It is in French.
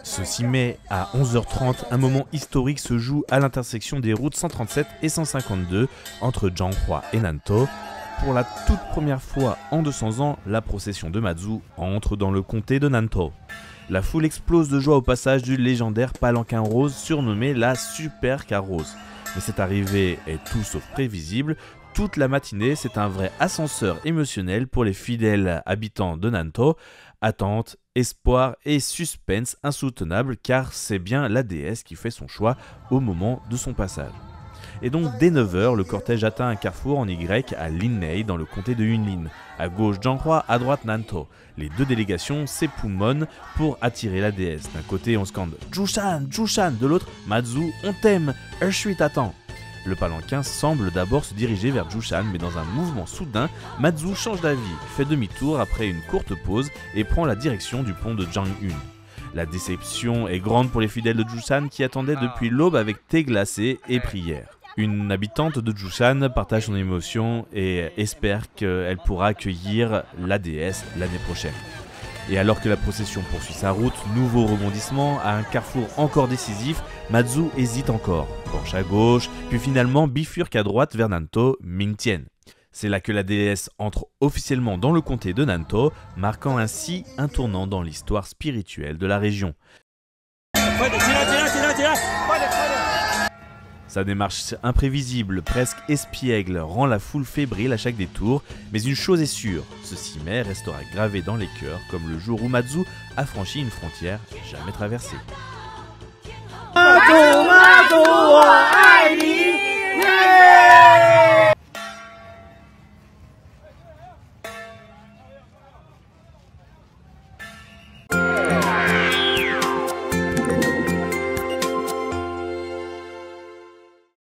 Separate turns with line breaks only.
Ce 6 mai à 11h30, un moment historique se joue à l'intersection des routes 137 et 152 entre Zhanghua et Nantou. Pour la toute première fois en 200 ans, la procession de Mazu entre dans le comté de Nantou. La foule explose de joie au passage du légendaire palanquin rose surnommé la Super Car Rose. Mais cette arrivée est tout sauf prévisible. Toute la matinée, c'est un vrai ascenseur émotionnel pour les fidèles habitants de Nantou. Attente, espoir et suspense insoutenables car c'est bien la déesse qui fait son choix au moment de son passage. Et donc dès 9h, le cortège atteint un carrefour en Y à Linhai dans le comté de Yunlin. À gauche Zhanghua, à droite Nantou. Les deux délégations s'époumonnent pour attirer la déesse. D'un côté on scande « Jushan, Jushan !» de l'autre « Mazu, on t'aime, Urshui t'attend !» Le palanquin semble d'abord se diriger vers Jushan, mais dans un mouvement soudain, Mazu change d'avis, fait demi-tour après une courte pause et prend la direction du pont de Jiangyun. La déception est grande pour les fidèles de Jushan qui attendaient depuis l'aube avec thé glacé et prières. Une habitante de Jushan partage son émotion et espère qu'elle pourra accueillir la déesse l'année prochaine. Et alors que la procession poursuit sa route, nouveau rebondissement, à un carrefour encore décisif, Mazu hésite encore, penche à gauche, puis finalement bifurque à droite vers Nantou, Mingtian. C'est là que la déesse entre officiellement dans le comté de Nantou, marquant ainsi un tournant dans l'histoire spirituelle de la région. Sa démarche imprévisible, presque espiègle, rend la foule fébrile à chaque détour, mais une chose est sûre, ce 6 mai restera gravé dans les cœurs comme le jour où Mazu a franchi une frontière jamais traversée.
Mazu, Mazu, 我爱你。